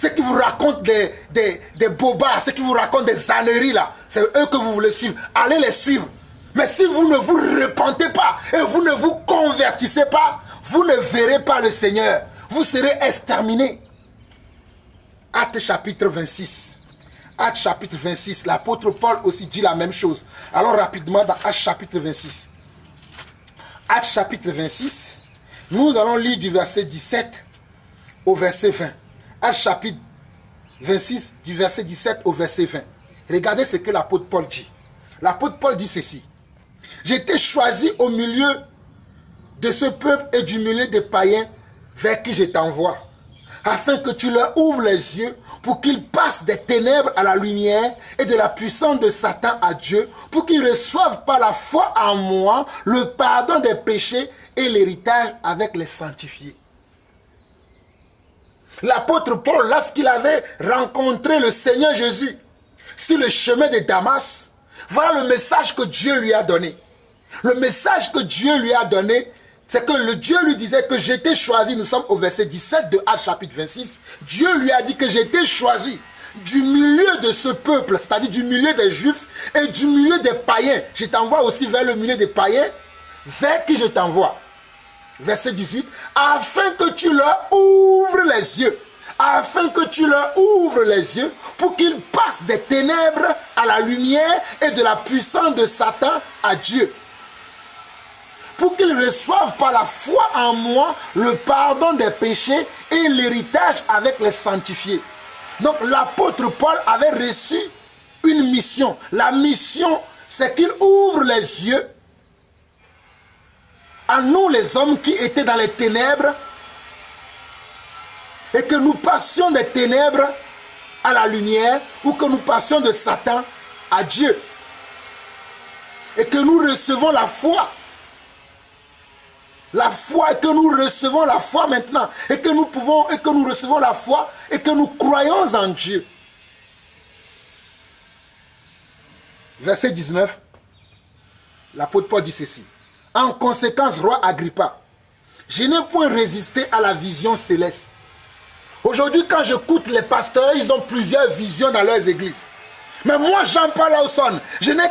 Ceux qui vous racontent des bobards, ceux qui vous racontent des âneries là, c'est eux que vous voulez suivre. Allez les suivre. Mais si vous ne vous repentez pas et vous ne vous convertissez pas, vous ne verrez pas le Seigneur. Vous serez exterminés. Actes chapitre 26. Actes chapitre 26. L'apôtre Paul aussi dit la même chose. Allons rapidement dans Actes chapitre 26. Actes chapitre 26. Nous allons lire du verset 17 au verset 20. Actes chapitre 26, du verset 17 au verset 20. Regardez ce que l'apôtre Paul dit. L'apôtre Paul dit ceci. J'étais choisi au milieu de ce peuple et du milieu des païens vers qui je t'envoie, afin que tu leur ouvres les yeux pour qu'ils passent des ténèbres à la lumière et de la puissance de Satan à Dieu, pour qu'ils reçoivent par la foi en moi le pardon des péchés et l'héritage avec les sanctifiés. L'apôtre Paul, lorsqu'il avait rencontré le Seigneur Jésus sur le chemin de Damas, voilà le message que Dieu lui a donné. Le message que Dieu lui a donné, c'est que le Dieu lui disait que j'étais choisi. Nous sommes au verset 17 de Actes chapitre 26. Dieu lui a dit que j'étais choisi du milieu de ce peuple, c'est-à-dire du milieu des Juifs et du milieu des païens. Je t'envoie aussi vers le milieu des païens, vers qui je t'envoie. Verset 18, afin que tu leur ouvres les yeux, afin que tu leur ouvres les yeux pour qu'ils passent des ténèbres à la lumière et de la puissance de Satan à Dieu. Pour qu'ils reçoivent par la foi en moi le pardon des péchés et l'héritage avec les sanctifiés. Donc l'apôtre Paul avait reçu une mission. La mission, c'est qu'il ouvre les yeux à nous les hommes qui étaient dans les ténèbres et que nous passions des ténèbres à la lumière ou que nous passions de Satan à Dieu et que nous recevons la foi. La foi, et que nous recevons la foi maintenant et que nous recevons la foi et que nous croyons en Dieu. Verset 19, l'apôtre Paul dit ceci. En conséquence, roi Agrippa, Je n'ai point résisté à la vision céleste. Aujourd'hui, quand j'écoute les pasteurs, ils ont plusieurs visions dans leurs églises. Mais moi, Jean-Paul Lawson, je n'ai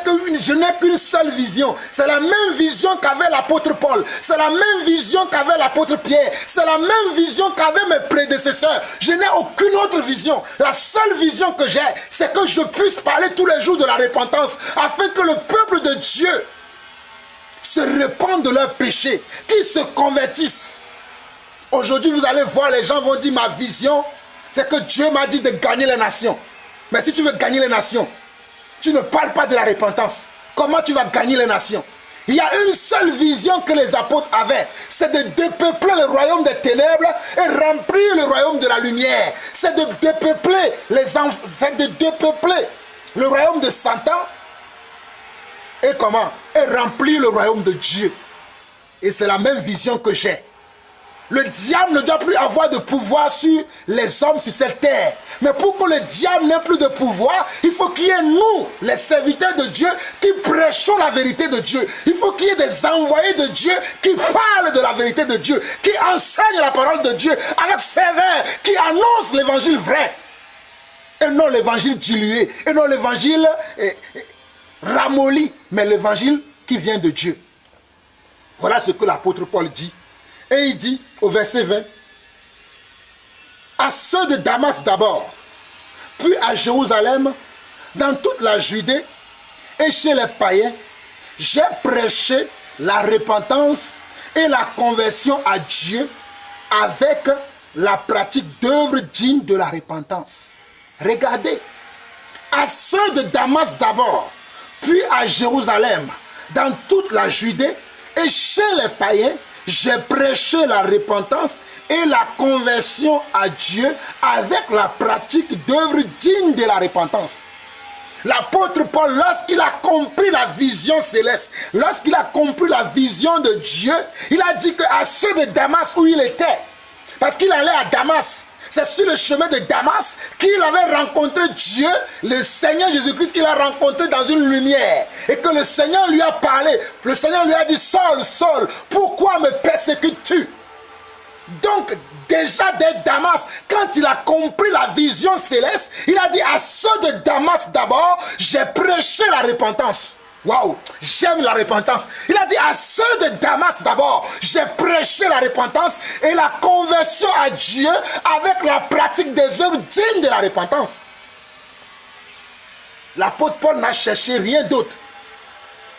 qu'une seule vision. C'est la même vision qu'avait l'apôtre Paul. C'est la même vision qu'avait l'apôtre Pierre. C'est la même vision qu'avaient mes prédécesseurs. Je n'ai aucune autre vision. La seule vision que j'ai, c'est que je puisse parler tous les jours de la repentance, afin que le peuple de Dieu se répande de leurs péchés, qu'ils se convertissent. Aujourd'hui, vous allez voir, les gens vont dire, ma vision, c'est que Dieu m'a dit de gagner les nations. Mais si tu veux gagner les nations, tu ne parles pas de la repentance. Comment tu vas gagner les nations? Il y a une seule vision que les apôtres avaient, c'est de dépeupler le royaume des ténèbres et remplir le royaume de la lumière. C'est de dépeupler le royaume de Satan et comment? Et remplir le royaume de Dieu. Et c'est la même vision que j'ai. Le diable ne doit plus avoir de pouvoir sur les hommes sur cette terre. Mais pour que le diable n'ait plus de pouvoir, il faut qu'il y ait nous, les serviteurs de Dieu, qui prêchons la vérité de Dieu. Il faut qu'il y ait des envoyés de Dieu qui parlent de la vérité de Dieu, qui enseignent la parole de Dieu avec ferveur, qui annoncent l'évangile vrai. Et non l'évangile dilué, et non l'évangile ramolli, mais l'évangile qui vient de Dieu. Voilà ce que l'apôtre Paul dit. Et il dit au verset 20, à ceux de Damas d'abord, puis à Jérusalem, dans toute la Judée et chez les païens, j'ai prêché la repentance et la conversion à Dieu avec la pratique d'œuvres dignes de la repentance. Regardez, à ceux de Damas d'abord, puis à Jérusalem, dans toute la Judée et chez les païens, j'ai prêché la repentance et la conversion à Dieu avec la pratique d'œuvres dignes de la repentance. L'apôtre Paul, lorsqu'il a compris la vision céleste, lorsqu'il a compris la vision de Dieu, il a dit qu'à ceux de Damas où il était, parce qu'il allait à Damas, c'est sur le chemin de Damas qu'il avait rencontré Dieu, le Seigneur Jésus-Christ, qu'il a rencontré dans une lumière. Et que le Seigneur lui a parlé. Le Seigneur lui a dit, Saul, Saul, pourquoi me persécutes-tu? Donc, déjà dès Damas, quand il a compris la vision céleste, il a dit à ceux de Damas d'abord, j'ai prêché la repentance. Waouh, j'aime la repentance. Il a dit à ceux de Damas d'abord, j'ai prêché la repentance et la conversion à Dieu avec la pratique des œuvres dignes de la repentance. L'apôtre Paul n'a cherché rien d'autre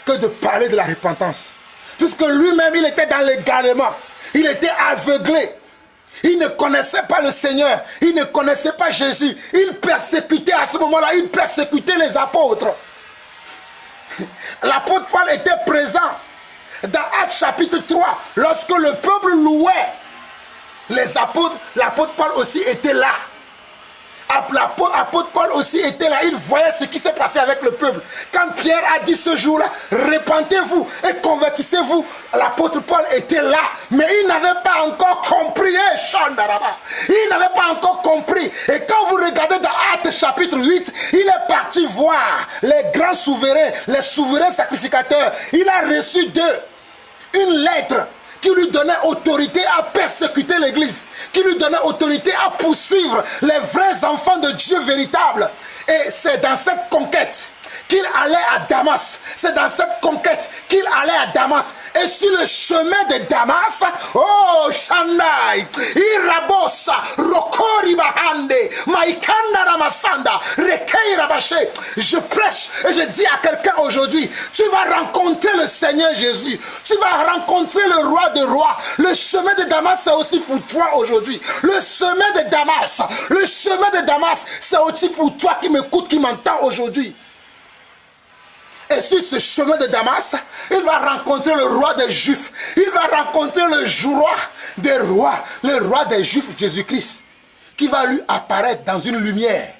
que de parler de la repentance. Puisque lui-même, il était dans l'égarement. Il était aveuglé. Il ne connaissait pas le Seigneur. Il ne connaissait pas Jésus. Il persécutait à ce moment-là, il persécutait les apôtres. L'apôtre Paul était présent dans Actes chapitre 3 lorsque le peuple louait les apôtres. L'apôtre Paul aussi était là. L'apôtre Paul aussi était là. Il voyait ce qui s'est passé avec le peuple. Quand Pierre a dit ce jour-là, repentez-vous et convertissez-vous, l'apôtre Paul était là. Mais il n'avait pas encore compris. Il n'avait pas encore compris. Et quand vous regardez dans Actes chapitre 8, il est parti voir les grands souverains, les souverains sacrificateurs. Il a reçu d'eux une lettre qui lui donnait autorité à persécuter l'église, qui lui donnait autorité à poursuivre les vrais enfants de Dieu véritables. Et c'est dans cette conquête qu'il allait à Damas. C'est dans cette conquête qu'il allait à Damas. Et sur le chemin de Damas, oh, Shandai, Irabosa, Rokori Bahande, Maikanda Ramasanda, Rekei Rabache. Je prêche et je dis à quelqu'un aujourd'hui, tu vas rencontrer le Seigneur Jésus. Tu vas rencontrer le roi de rois. Le chemin de Damas, c'est aussi pour toi aujourd'hui. Le chemin de Damas, c'est aussi pour toi qui m'écoute, qui m'entend aujourd'hui. Et sur ce chemin de Damas, il va rencontrer le roi des Juifs. Il va rencontrer le roi des rois, le roi des Juifs, Jésus-Christ, qui va lui apparaître dans une lumière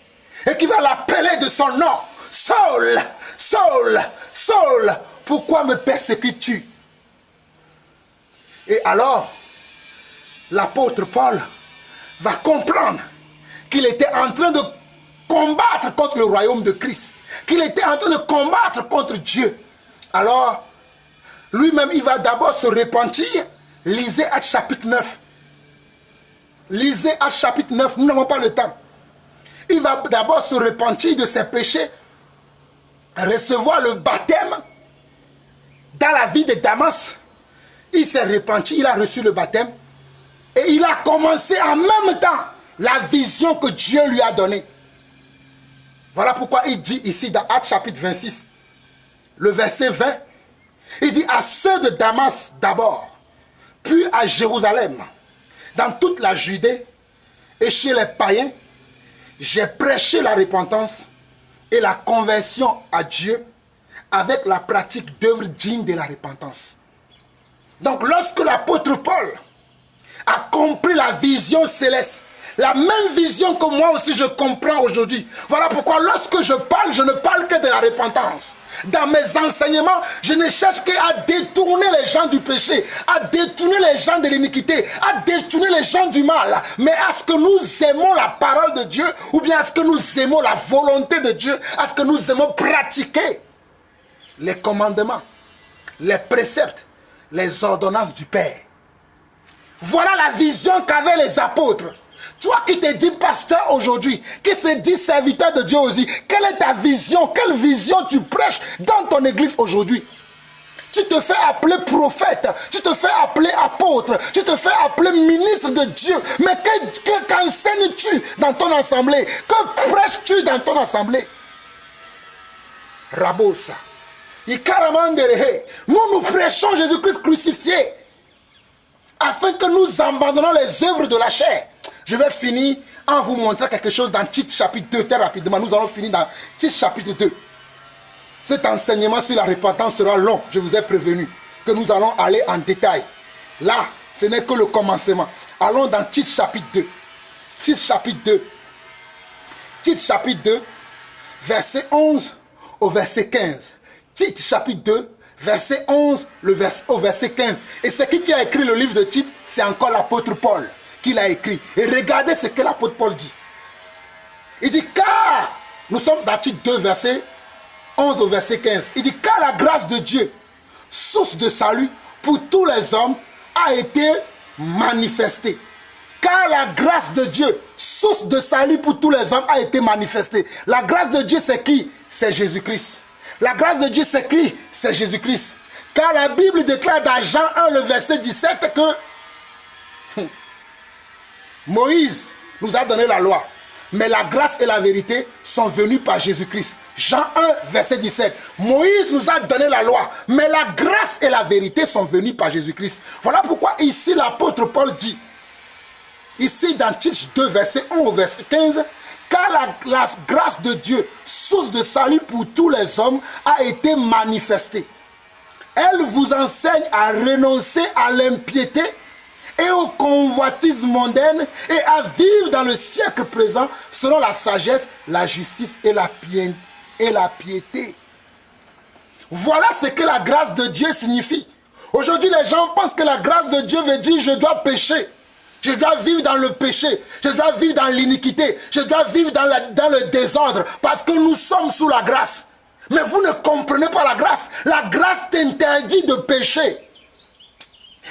et qui va l'appeler de son nom. Saul, Saul, Saul, pourquoi me persécutes-tu? Et alors, l'apôtre Paul va comprendre qu'il était en train de combattre contre le royaume de Christ, qu'il était en train de combattre contre Dieu. Alors, lui-même, il va d'abord se repentir, Lisez Actes chapitre 9. Lisez Actes chapitre 9, nous n'avons pas le temps. Il va d'abord se repentir de ses péchés, recevoir le baptême dans la vie de Damas. Il s'est repenti, il a reçu le baptême et il a commencé en même temps la vision que Dieu lui a donnée. Voilà pourquoi il dit ici dans Actes chapitre 26, le verset 20, il dit à ceux de Damas d'abord, puis à Jérusalem, dans toute la Judée et chez les païens, j'ai prêché la repentance et la conversion à Dieu avec la pratique d'œuvres dignes de la repentance. Donc lorsque l'apôtre Paul a compris la vision céleste, la même vision que moi aussi je comprends aujourd'hui. Voilà pourquoi lorsque je ne parle que de la repentance. Dans mes enseignements, je ne cherche qu'à détourner les gens du péché, à détourner les gens de l'iniquité, à détourner les gens du mal. Mais à ce que nous aimons la parole de Dieu, ou bien à ce que nous aimons la volonté de Dieu, à ce que nous aimons pratiquer les commandements, les préceptes, les ordonnances du Père. Voilà la vision qu'avaient les apôtres. Toi qui te dis pasteur aujourd'hui, qui se dit serviteur de Dieu aussi, quelle est ta vision? Quelle vision tu prêches dans ton église aujourd'hui? Tu te fais appeler prophète, tu te fais appeler apôtre, tu te fais appeler ministre de Dieu. Mais qu'enseignes-tu dans ton assemblée? Que prêches-tu dans ton assemblée? Rabosa. Nous prêchons Jésus-Christ crucifié afin que nous abandonnons les œuvres de la chair. Je vais finir en vous montrant quelque chose dans Tite chapitre 2, très rapidement. Nous allons finir dans Tite chapitre 2. Cet enseignement sur la repentance sera long, je vous ai prévenu, que nous allons aller en détail. Là, ce n'est que le commencement. Allons dans Tite chapitre 2. Tite chapitre 2. Tite chapitre 2, verset 11 au verset 15. Tite chapitre 2, verset 11 au verset 15. Et c'est qui a écrit le livre de Tite? C'est encore l'apôtre Paul qui l'a écrit. Et regardez ce que l'apôtre Paul dit. Il dit, car, nous sommes dans Tite 2, verset 11 au verset 15. Il dit, car la grâce de Dieu, source de salut pour tous les hommes, a été manifestée. Car la grâce de Dieu, source de salut pour tous les hommes, a été manifestée. La grâce de Dieu, c'est qui? C'est Jésus-Christ. La grâce de Dieu, c'est qui? C'est Jésus-Christ. Car la Bible déclare dans Jean 1, le verset 17, que Moïse nous a donné la loi, mais la grâce et la vérité sont venues par Jésus-Christ. Jean 1, verset 17. Moïse nous a donné la loi, mais la grâce et la vérité sont venues par Jésus-Christ. Voilà pourquoi ici l'apôtre Paul dit, ici dans Tite 2, verset 1 au verset 15, car la grâce de Dieu, source de salut pour tous les hommes, a été manifestée. Elle vous enseigne à renoncer à l'impiété et aux convoitises mondaines et à vivre dans le siècle présent selon la sagesse, la justice et la piété. Voilà ce que la grâce de Dieu signifie. Aujourd'hui, les gens pensent que la grâce de Dieu veut dire je dois pécher. Je dois vivre dans le péché, je dois vivre dans l'iniquité, je dois vivre dans le désordre parce que nous sommes sous la grâce. Mais vous ne comprenez pas la grâce. La grâce t'interdit de pécher.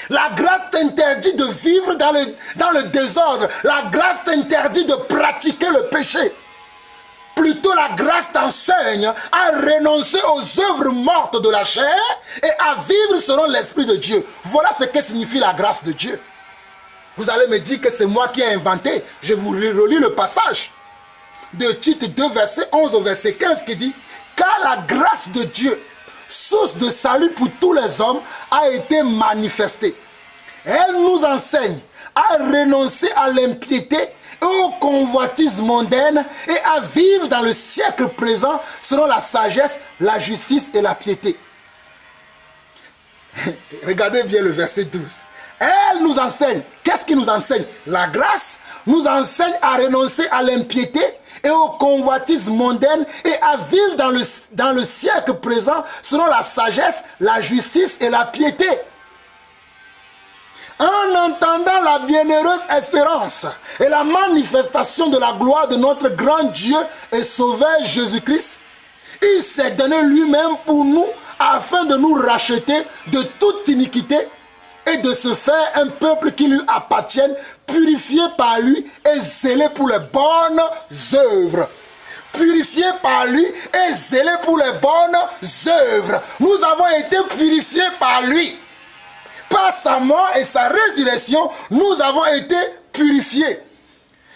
La grâce t'interdit de vivre dans le désordre. La grâce t'interdit de pratiquer le péché. Plutôt la grâce t'enseigne à renoncer aux œuvres mortes de la chair et à vivre selon l'Esprit de Dieu. Voilà ce que signifie la grâce de Dieu. Vous allez me dire que c'est moi qui ai inventé. Je vous relis le passage de Tite 2, verset 11 au verset 15 qui dit « Car la grâce de Dieu, source de salut pour tous les hommes, a été manifestée. Elle nous enseigne à renoncer à l'impiété et aux convoitises mondaines et à vivre dans le siècle présent selon la sagesse, la justice et la piété. » Regardez bien le verset 12. Elle nous enseigne. Qu'est-ce qui nous enseigne? La grâce nous enseigne à renoncer à l'impiété et aux convoitises mondaines et à vivre dans le siècle présent selon la sagesse, la justice et la piété. En entendant la bienheureuse espérance et la manifestation de la gloire de notre grand Dieu et Sauveur Jésus-Christ, il s'est donné lui-même pour nous afin de nous racheter de toute iniquité et de se faire un peuple qui lui appartienne, purifié par lui et zélé pour les bonnes œuvres. Purifié par lui et zélé pour les bonnes œuvres. Nous avons été purifiés par lui. Par sa mort et sa résurrection, nous avons été purifiés.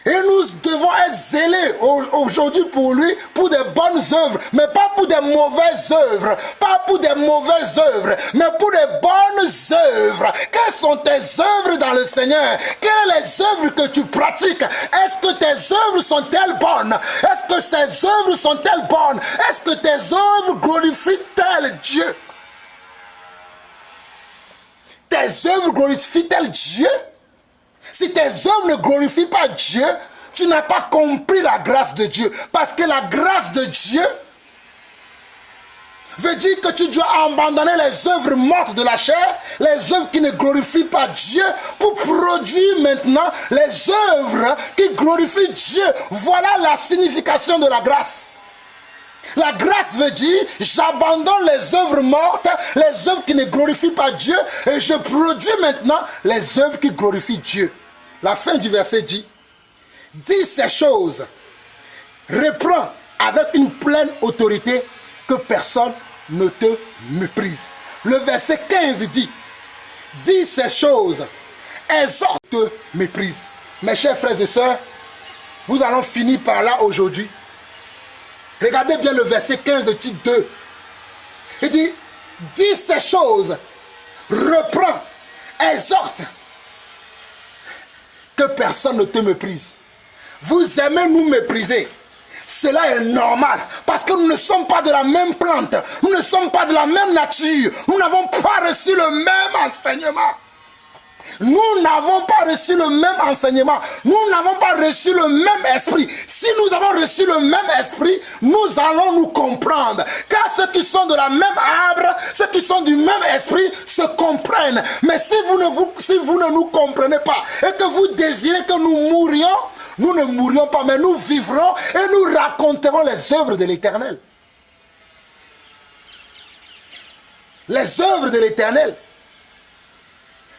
Et nous devons être zélés aujourd'hui pour lui, pour des bonnes œuvres, mais pas pour des mauvaises œuvres, pas pour des mauvaises œuvres, mais pour des bonnes œuvres. Quelles sont tes œuvres dans le Seigneur? Quelles sont les œuvres que tu pratiques? Est-ce que tes œuvres sont-elles bonnes? Est-ce que ces œuvres sont-elles bonnes? Est-ce que tes œuvres glorifient-elles Dieu? Tes œuvres glorifient-elles Dieu? Si tes œuvres ne glorifient pas Dieu, tu n'as pas compris la grâce de Dieu. Parce que la grâce de Dieu veut dire que tu dois abandonner les œuvres mortes de la chair, les œuvres qui ne glorifient pas Dieu, pour produire maintenant les œuvres qui glorifient Dieu. Voilà la signification de la grâce. La grâce veut dire, j'abandonne les œuvres mortes, les œuvres qui ne glorifient pas Dieu, et je produis maintenant les œuvres qui glorifient Dieu. La fin du verset dit, dis ces choses, reprends avec une pleine autorité que personne ne te méprise. Le verset 15 dit, dis ces choses, exhorte, te méprise. Mes chers frères et sœurs, nous allons finir par là aujourd'hui. Regardez bien le verset 15 de Tite 2. Il dit, dis ces choses, reprends, exhorte, que personne ne te méprise. Vous aimez nous mépriser. Cela est normal, parce que nous ne sommes pas de la même plante, nous ne sommes pas de la même nature, nous n'avons pas reçu le même enseignement. Nous n'avons pas reçu le même enseignement. Nous n'avons pas reçu le même esprit. Si nous avons reçu le même esprit, nous allons nous comprendre. Car ceux qui sont de la même arbre, ceux qui sont du même esprit, se comprennent. Mais si vous ne nous comprenez pas et que vous désirez que nous mourions, nous ne mourrions pas, mais nous vivrons et nous raconterons les œuvres de l'Éternel. Les œuvres de l'Éternel.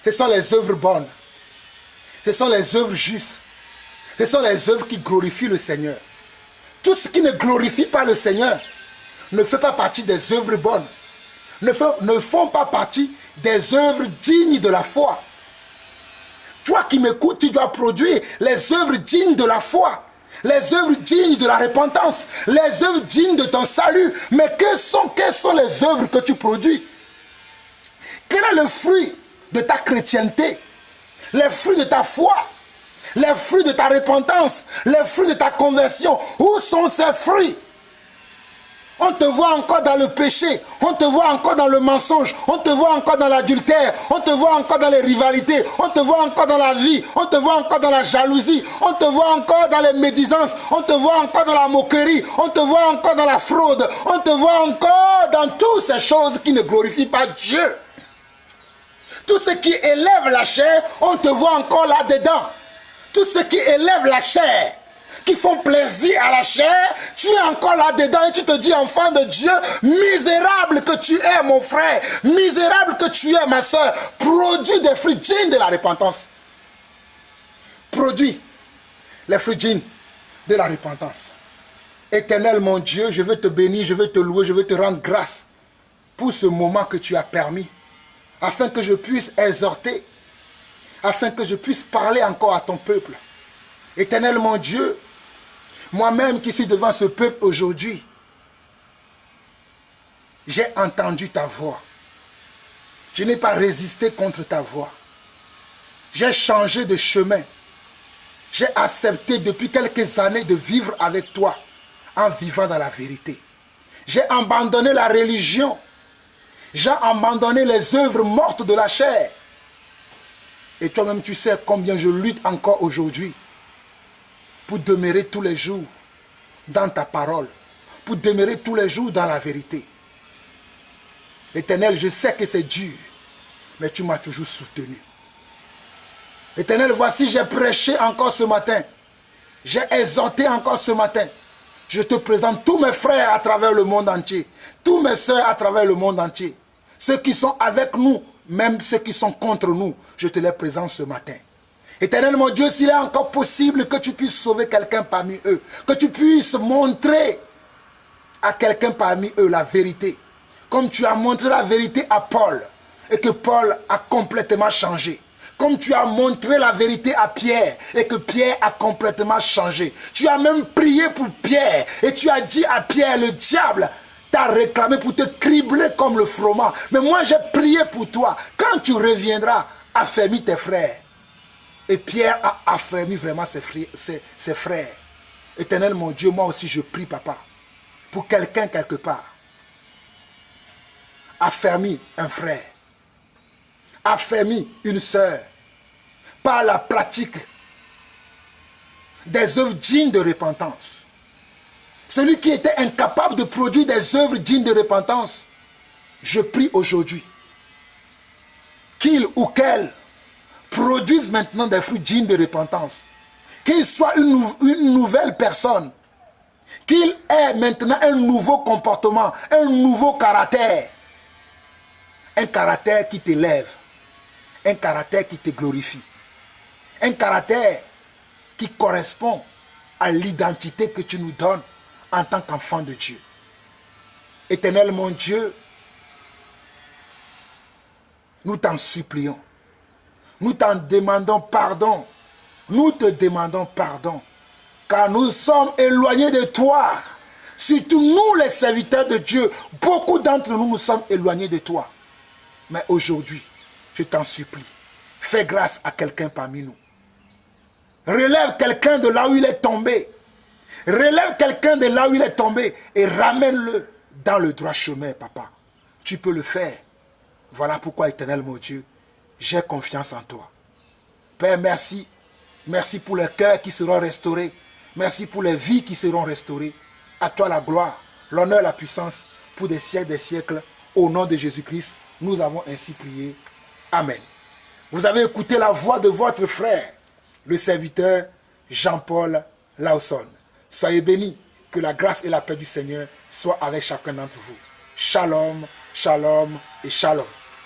Ce sont les œuvres bonnes. Ce sont les œuvres justes. Ce sont les œuvres qui glorifient le Seigneur. Tout ce qui ne glorifie pas le Seigneur ne fait pas partie des œuvres bonnes. Ne font pas partie des œuvres dignes de la foi. Toi qui m'écoutes, tu dois produire les œuvres dignes de la foi. Les œuvres dignes de la repentance. Les œuvres dignes de ton salut. Mais quelles sont les œuvres que tu produis? Quel est le fruit de ta chrétienté, les fruits de ta foi, les fruits de ta repentance, les fruits de ta conversion? Où sont ces fruits? On te voit encore dans le péché, on te voit encore dans le mensonge, on te voit encore dans l'adultère, on te voit encore dans les rivalités, on te voit encore dans la vie, on te voit encore dans la jalousie, on te voit encore dans les médisances, on te voit encore dans la moquerie, on te voit encore dans la fraude, on te voit encore dans toutes ces choses qui ne glorifient pas Dieu. Tout ce qui élève la chair, on te voit encore là-dedans. Tout ce qui élève la chair, qui font plaisir à la chair, tu es encore là-dedans et tu te dis, enfant de Dieu, misérable que tu es mon frère, misérable que tu es ma soeur, produis des fruits dignes de la repentance. Produis les fruits dignes de la repentance. Éternel mon Dieu, je veux te bénir, je veux te louer, je veux te rendre grâce pour ce moment que tu as permis, afin que je puisse exhorter, afin que je puisse parler encore à ton peuple. Éternel mon Dieu, moi-même qui suis devant ce peuple aujourd'hui, j'ai entendu ta voix. Je n'ai pas résisté contre ta voix. J'ai changé de chemin. J'ai accepté depuis quelques années de vivre avec toi en vivant dans la vérité. J'ai abandonné la religion. J'ai abandonné les œuvres mortes de la chair. Et toi-même, tu sais combien je lutte encore aujourd'hui pour demeurer tous les jours dans ta parole, pour demeurer tous les jours dans la vérité. Éternel, je sais que c'est dur, mais tu m'as toujours soutenu. Éternel, voici, j'ai prêché encore ce matin. J'ai exhorté encore ce matin. Je te présente tous mes frères à travers le monde entier, tous mes soeurs à travers le monde entier. Ceux qui sont avec nous même ceux qui sont contre nous, je te les présente ce matin. Éternel mon Dieu, s'il est encore possible que tu puisses sauver quelqu'un parmi eux, que tu puisses montrer à quelqu'un parmi eux la vérité, comme tu as montré la vérité à Paul, et que Paul a complètement changé. Comme tu as montré la vérité à Pierre, et que Pierre a complètement changé. Tu as même prié pour Pierre, et tu as dit à Pierre, le diable t'a réclamé pour te cribler comme le froment. Mais moi j'ai prié pour toi. Quand tu reviendras, affermis tes frères. Et Pierre a affermi vraiment ses frères. Éternel mon Dieu, moi aussi je prie, papa, pour quelqu'un quelque part. Affermis un frère. Affermis une sœur. Par la pratique des œuvres dignes de repentance. Celui qui était incapable de produire des œuvres dignes de repentance, je prie aujourd'hui qu'il ou qu'elle produise maintenant des fruits dignes de repentance. Qu'il soit une nouvelle personne. Qu'il ait maintenant un nouveau comportement, un nouveau caractère. Un caractère qui t'élève. Un caractère qui te glorifie. Un caractère qui correspond à l'identité que tu nous donnes en tant qu'enfant de Dieu. Éternel mon Dieu, nous t'en supplions. Nous t'en demandons pardon. Nous te demandons pardon. Car nous sommes éloignés de toi. Surtout nous les serviteurs de Dieu. Beaucoup d'entre nous, nous sommes éloignés de toi. Mais aujourd'hui, je t'en supplie. Fais grâce à quelqu'un parmi nous. Relève quelqu'un de là où il est tombé. Relève quelqu'un de là où il est tombé et ramène-le dans le droit chemin, papa. Tu peux le faire. Voilà pourquoi, éternel mon Dieu, j'ai confiance en toi. Père, merci. Merci pour les cœurs qui seront restaurés. Merci pour les vies qui seront restaurées. À toi la gloire, l'honneur, la puissance pour des siècles. Au nom de Jésus-Christ, nous avons ainsi prié. Amen. Vous avez écouté la voix de votre frère, le serviteur Jean-Paul Lawson. Soyez bénis, que la grâce et la paix du Seigneur soient avec chacun d'entre vous. Shalom, shalom et shalom.